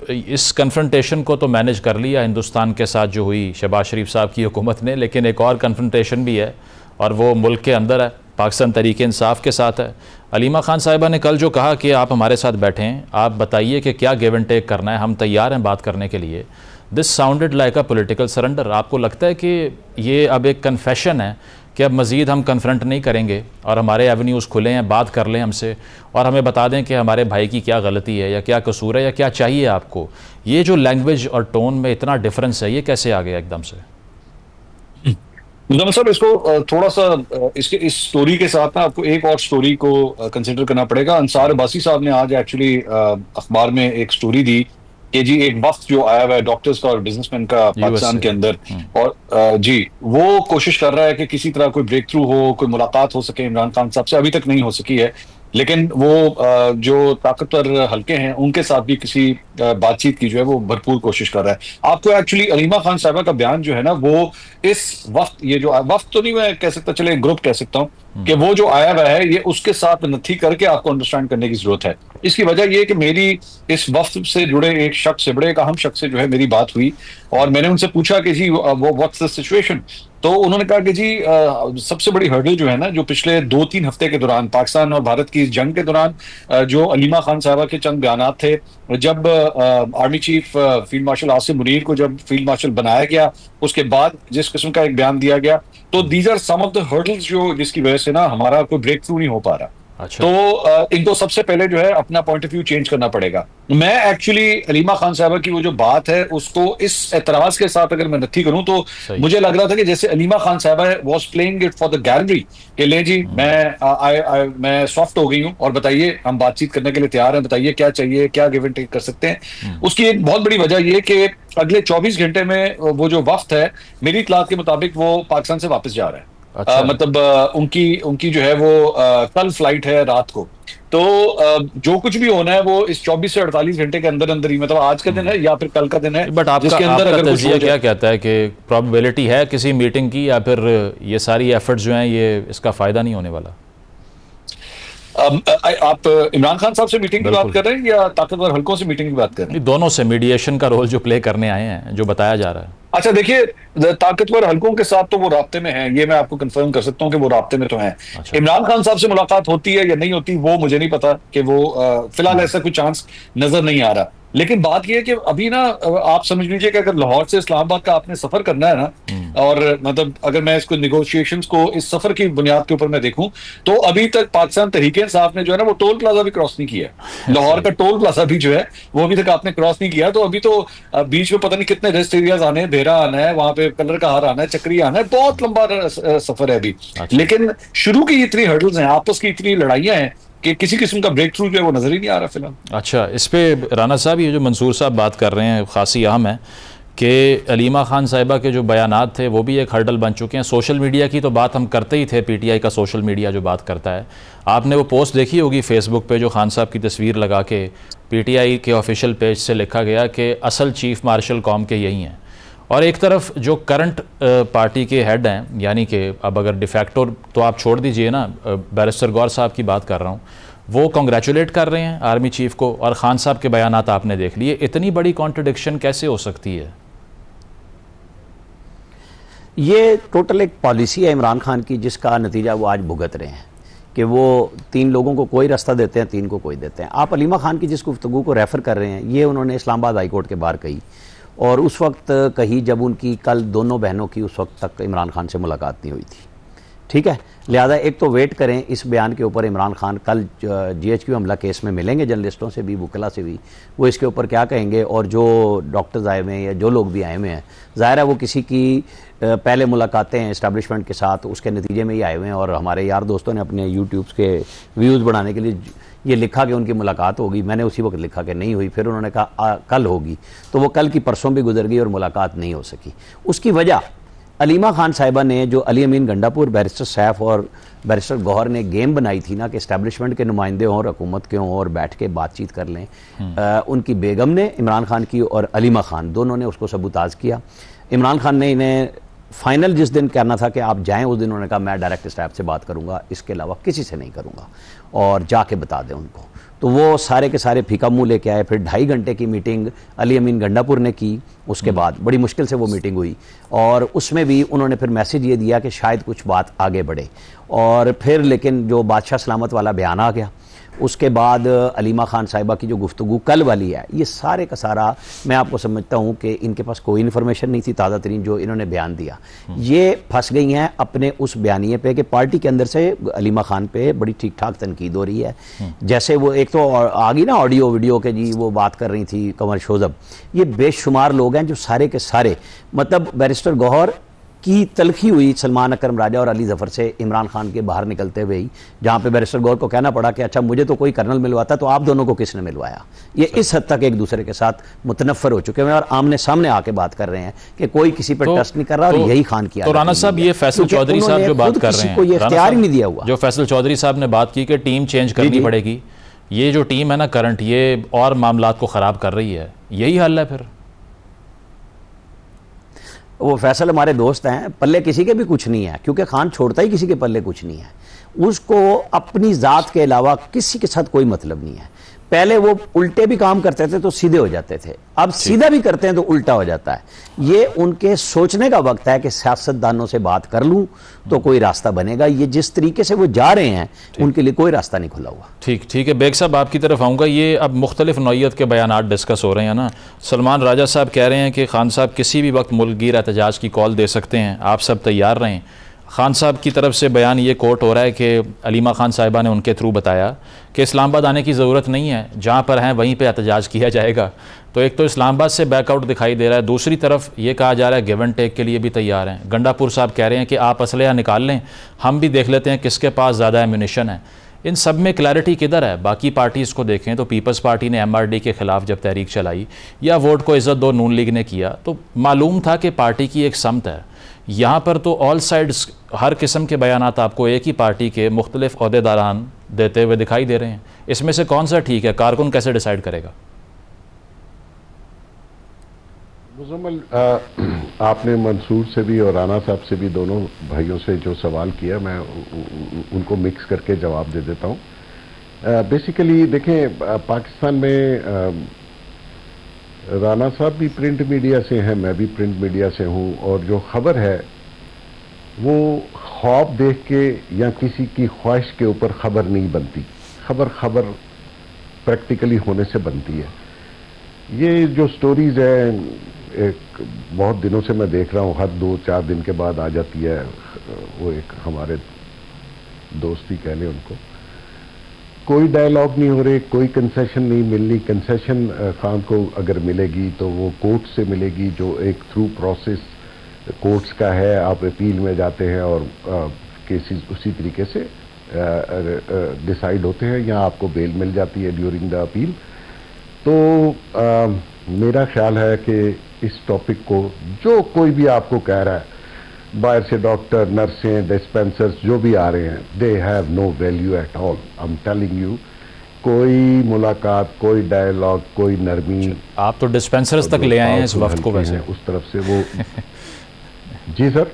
इस कन्फ्रंटेशन को तो मैनेज कर लिया हिंदुस्तान के साथ जो हुई शहबाज शरीफ साहब की हुकूमत ने, लेकिन एक और कन्फ्रंटेशन भी है और वो मुल्क के अंदर है, पाकिस्तान तहरीक इंसाफ के साथ है। अलीमा खान साहिबा ने कल जो कहा कि आप हमारे साथ बैठें, आप बताइए कि क्या गिव एंड टेक करना है, हम तैयार हैं बात करने के लिए। This sounded like a political surrender. आपको लगता है कि ये अब एक कन्फेशन है कि अब मज़ीद हम कन्फ्रंट नहीं करेंगे और हमारे एवेन्यूज़ खुले हैं, बात कर लें हमसे और हमें बता दें कि हमारे भाई की क्या गलती है या क्या कसूर है या क्या चाहिए आपको? ये जो लैंग्वेज और टोन में इतना डिफरेंस है, ये कैसे आ गया एकदम से? मुजम्मिल साहब, इसको थोड़ा सा इसके इस स्टोरी के साथ ना आपको एक और स्टोरी को कंसिडर करना पड़ेगा। अंसार अब्बासी साहब ने आज एक्चुअली अखबार में एक स्टोरी दी कि जी एक वक्त जो आया हुआ है डॉक्टर्स का और बिजनेसमैन का पाकिस्तान के अंदर, और जी वो कोशिश कर रहा है कि किसी तरह कोई ब्रेक थ्रू हो, कोई मुलाकात हो सके इमरान खान साहब से। अभी तक नहीं हो सकी है, लेकिन वो जो ताकतवर हलके हैं उनके साथ भी किसी बातचीत की जो है वो भरपूर कोशिश कर रहा है। आपको एक्चुअली अलीमा खान साहबा का बयान जो है ना, वो इस वक्त, ये जो वक्त तो नहीं मैं कह सकता, चले ग्रुप कह सकता हूँ कि वो जो आया हुआ है, ये उसके साथ नथी करके आपको अंडरस्टैंड करने की जरूरत है। इसकी वजह ये कि मेरी इस वक्त से जुड़े एक शख्स से, बड़े एक अहम शख्स से जो है मेरी बात हुई और मैंने उनसे पूछा कि जी वो व्हाट्स द सिचुएशन। तो उन्होंने कहा कि जी सबसे बड़ी हर्डल जो है ना, जो पिछले 2-3 हफ्ते के दौरान पाकिस्तान और भारत की इस जंग के दौरान जो अलीमा खान साहबा के चंद बयानात थे, जब army chief field marshal Asim Munir को जब फील्ड मार्शल बनाया गया, उसके बाद जिस किस्म का एक बयान दिया गया, तो these are some of the hurdles जो जिसकी वजह से ना हमारा कोई ब्रेक थ्रू नहीं हो पा रहा। अच्छा। तो इनको सबसे पहले जो है अपना पॉइंट ऑफ व्यू चेंज करना पड़ेगा। मैं एक्चुअली अलीमा खान साहबा की वो जो बात है उसको इस एतराज के साथ अगर मैं नथी करूं, तो मुझे लग रहा था कि जैसे अलीमा खान साहबा was playing it for the gallery कि ले जी मैं सॉफ्ट हो गई हूं और बताइए हम बातचीत करने के लिए तैयार हैं, बताइए क्या चाहिए, क्या गिव एंड टेक कर सकते हैं। उसकी एक बहुत बड़ी वजह ये कि अगले 24 घंटे में वो जो वक्त है, मेरी इत्तलात के मुताबिक वो पाकिस्तान से वापस जा रहा है। अच्छा। मतलब उनकी जो है वो कल फ्लाइट है रात को। तो जो कुछ भी होना है वो इस 24 से 48 घंटे के अंदर अंदर ही, मतलब आज का दिन है या फिर कल का दिन है। बट आपका तज़किया क्या कहता है कि प्रोबेबिलिटी है किसी मीटिंग की, या फिर ये सारी एफर्ट्स जो हैं ये इसका फायदा नहीं होने वाला? आप इमरान खान साहब से मीटिंग की बात कर रहे हैं या ताकतवर हलकों से मीटिंग की बात कर रहे हैं? दोनों से मीडिएशन का रोल जो प्ले करने आए हैं, जो बताया जा रहा है। अच्छा देखिए, ताकतवर हलकों के साथ तो वो राब्ते में हैं, ये मैं आपको कंफर्म कर सकता हूं कि वो राब्ते में तो हैं। अच्छा। इमरान खान साहब से मुलाकात होती है या नहीं होती वो मुझे नहीं पता, कि वो फिलहाल ऐसा कोई चांस नजर नहीं आ रहा। लेकिन बात यह है कि अभी ना आप समझ लीजिए कि अगर लाहौर से इस्लामाबाद का आपने सफर करना है ना, और मतलब अगर मैं इसको निगोशिएशंस को इस सफर की बुनियाद के ऊपर मैं देखूं, तो अभी तक पाकिस्तान तहरीक इंसाफ ने जो है ना वो टोल प्लाजा भी क्रॉस नहीं किया। लाहौर का टोल प्लाजा भी जो है वो अभी तक आपने क्रॉस नहीं किया। तो अभी तो बीच में पता नहीं कितने रेस्ट एरियाज आने हैं, देरा आना है, वहां पे कलर का हार आना है, चक्री आना है, बहुत लंबा सफर है अभी। लेकिन शुरू की इतनी हर्डल्स हैं, आपस की इतनी लड़ाइयां हैं कि किसी किस्म का ब्रेक थ्रू जो है वो नजर ही नहीं आ रहा फिलहाल। अच्छा, इस पे राना साहब ये जो मंसूर साहब बात कर रहे हैं खासी अहम है कि अलीमा खान साहिबा के जो बयानात थे वो भी एक हर्डल बन चुके हैं। सोशल मीडिया की तो बात हम करते ही थे, पीटीआई का सोशल मीडिया जो बात करता है, आपने वो पोस्ट देखी होगी फेसबुक पे जो खान साहब की तस्वीर लगा के पीटीआई के ऑफिशियल पेज से लिखा गया कि असल चीफ मार्शल कौम के यही हैं। और एक तरफ जो करंट पार्टी के हेड हैं, यानी कि अब अगर डिफैक्टो तो आप छोड़ दीजिए ना, बैरिस्टर गौर साहब की बात कर रहा हूँ, वो कॉन्ग्रेचुलेट कर रहे हैं आर्मी चीफ को, और खान साहब के बयानात आपने देख लिए। इतनी बड़ी कॉन्ट्रडिक्शन कैसे हो सकती है? ये टोटल एक पॉलिसी है इमरान खान की, जिसका नतीजा वो आज भुगत रहे हैं कि वो 3 लोगों को कोई रास्ता देते हैं, 3 को कोई देते हैं। आप अलीमा खान की जिस गुफ्तगू को रेफ़र कर रहे हैं, ये उन्होंने इस्लामाबाद हाई कोर्ट के बाहर कही, और उस वक्त कही जब उनकी कल दोनों बहनों की उस वक्त तक इमरान खान से मुलाकात नहीं हुई थी। ठीक है, लिहाजा एक तो वेट करें इस बयान के ऊपर। इमरान खान कल GHQ हमला केस में मिलेंगे जर्नलिस्टों से भी, वकीला से भी, वो इसके ऊपर क्या कहेंगे। और जो डॉक्टर्स आए हुए हैं या जो लोग भी आए हुए हैं, ज़ाहिर है वो किसी की पहले मुलाकातें हैं इस्टेब्लिशमेंट के साथ, उसके नतीजे में ही आए हुए हैं। और हमारे यार दोस्तों ने अपने यूट्यूब्स के व्यूज़ बढ़ाने के लिए ये लिखा कि उनकी मुलाकात होगी, मैंने उसी वक्त लिखा कि नहीं हुई, फिर उन्होंने कहा कल होगी, तो वो कल की परसों भी गुजर गई और मुलाकात नहीं हो सकी। उसकी वजह अलीमा खान साहिबा ने, जो अली अमीन गंडापुर, बैरिस्टर सैफ और बैरिस्टर गौहर ने गेम बनाई थी ना कि इस्टेब्लिशमेंट के नुमाइंदे हों और हुकूमत के हों और बैठ के बातचीत कर लें, उनकी बेगम ने, इमरान खान की और अलीमा खान दोनों ने उसको सबूताज किया। इमरान खान ने इन्हें फाइनल जिस दिन कहना था कि आप जाएं, उस दिन उन्होंने कहा मैं डायरेक्ट स्टैफ से बात करूंगा, इसके अलावा किसी से नहीं करूंगा, और जाके बता दें उनको। तो वो सारे के सारे फीका मुंह लेके आए। फिर 2.5 घंटे की मीटिंग अली अमीन गंडापुर ने की, उसके बाद बड़ी मुश्किल से वो मीटिंग हुई और उसमें भी उन्होंने फिर मैसेज ये दिया कि शायद कुछ बात आगे बढ़े। और फिर लेकिन जो बादशाह सलामत वाला बयान आ गया, उसके बाद अलीमा खान साहिबा की जो गुफ्तगू कल वाली है, ये सारे का सारा मैं आपको समझता हूँ कि इनके पास कोई इन्फॉर्मेशन नहीं थी ताज़ा तरीन जो इन्होंने बयान दिया। ये फंस गई हैं अपने उस बयानिए पे कि पार्टी के अंदर से अलीमा खान पे बड़ी ठीक ठाक तनकीद हो रही है। जैसे वो एक तो आ गई ना ऑडियो वीडियो के जी, वो बात कर रही थी कमर शोजब, ये बेशुमार लोग हैं जो सारे के सारे मतलब बैरिस्टर गौहर की तलखी हुई सलमान अकरम राजा और अली जफर से इमरान खान के बाहर निकलते हुए ही, जहाँ पे बैरिस्टर गौहर को कहना पड़ा कि अच्छा मुझे तो कोई कर्नल मिलवाता तो आप दोनों को किसने मिलवाया। ये इस हद तक एक दूसरे के साथ मुतनफ़र हो चुके हैं और आमने सामने आके बात कर रहे हैं कि कोई किसी पर ट्रस्ट नहीं कर रहा और यही खान की। तो राना साहब ये फैसल चौधरी साहब जो बात कर रहे हैं, ये इख्तियार ही नहीं दिया हुआ, जो फैसल चौधरी साहब ने बात की कि टीम चेंज करनी पड़ेगी, ये जो टीम है ना करंट, ये और मामलात को ख़राब कर रही है, यही हल है फिर? वो फैसल हमारे दोस्त हैं, पल्ले किसी के भी कुछ नहीं है, क्योंकि खान छोड़ता ही किसी के पल्ले कुछ नहीं है। उसको अपनी ज़ात के अलावा किसी के साथ कोई मतलब नहीं है। पहले वो उल्टे भी काम करते थे तो सीधे हो जाते थे, अब सीधा भी करते हैं तो उल्टा हो जाता है। ये उनके सोचने का वक्त है कि सियासतदानों से बात कर लूं तो कोई रास्ता बनेगा। ये जिस तरीके से वो जा रहे हैं उनके लिए कोई रास्ता नहीं खुला हुआ। ठीक है बेग साहब, आपकी तरफ आऊँगा। ये अब मुख्तलिफ नौइयत के बयानात डिस्कस हो रहे हैं ना। सलमान राजा साहब कह रहे हैं कि खान साहब किसी भी वक्त मुल्कगीर एहतजाज की कॉल दे सकते हैं, आप सब तैयार रहें। खान साहब की तरफ से बयान ये कोट हो रहा है कि अलीमा खान साहिबा ने उनके थ्रू बताया कि इस्लामाबाद आने की ज़रूरत नहीं है, जहाँ पर हैं वहीं पे एहतजाज किया जाएगा। तो एक तो इस्लामाबाद से बैकआउट दिखाई दे रहा है, दूसरी तरफ ये कहा जा रहा है गिव एंड टेक के लिए भी तैयार हैं। गंडापुर साहब कह रहे हैं कि आप असलहा निकाल लें, हम भी देख लेते हैं किसके पास ज़्यादा एम्यूनिशन है। इन सब में क्लैरिटी किधर है? बाकी पार्टीज़ को देखें तो पीपल्स पार्टी ने MRD के ख़िलाफ़ जब तहरीक चलाई या वोट को इज़्ज़त दो नून लीग ने किया तो मालूम था कि पार्टी की एक समत है। यहाँ पर तो ऑल साइड्स हर किस्म के बयानात आपको एक ही पार्टी के मुख्तलिफ ओहदेदारान देते हुए दिखाई दे रहे हैं। इसमें से कौन सा ठीक है? कारकुन कैसे डिसाइड करेगा? मुजम्मल, आपने मंसूर से भी और राना साहब से भी, दोनों भाइयों से जो सवाल किया, मैं उनको मिक्स करके जवाब दे देता हूँ। बेसिकली देखें, पाकिस्तान में राना साहब भी प्रिंट मीडिया से हैं, मैं भी प्रिंट मीडिया से हूँ, और जो खबर है वो ख्वाब देख के या किसी की ख्वाहिश के ऊपर खबर नहीं बनती। खबर प्रैक्टिकली होने से बनती है। ये जो स्टोरीज है, एक बहुत दिनों से मैं देख रहा हूँ, हर 2-4 दिन के बाद आ जाती है। वो एक हमारे दोस्ती कह लें उनको, कोई डायलॉग नहीं हो रहे, कोई कंसेशन नहीं मिलनी। कंसेशन खान को अगर मिलेगी तो वो कोर्ट से मिलेगी, जो एक थ्रू प्रोसेस कोर्ट्स का है। आप अपील में जाते हैं और केसेस उसी तरीके से डिसाइड होते हैं, या आपको बेल मिल जाती है ड्यूरिंग द अपील। तो मेरा ख्याल है कि इस टॉपिक को जो कोई भी आपको कह रहा है, बाहर से डॉक्टर, नर्सें, डिस्पेंसर्स जो भी आ रहे हैं, they have no value at all. I am telling you, कोई मुलाकात, कोई डायलॉग, कोई नरमी। आप तो डिस्पेंसर्स तक ले आए हैं इस वक्त को, वैसे उस तरफ से वो जी सर।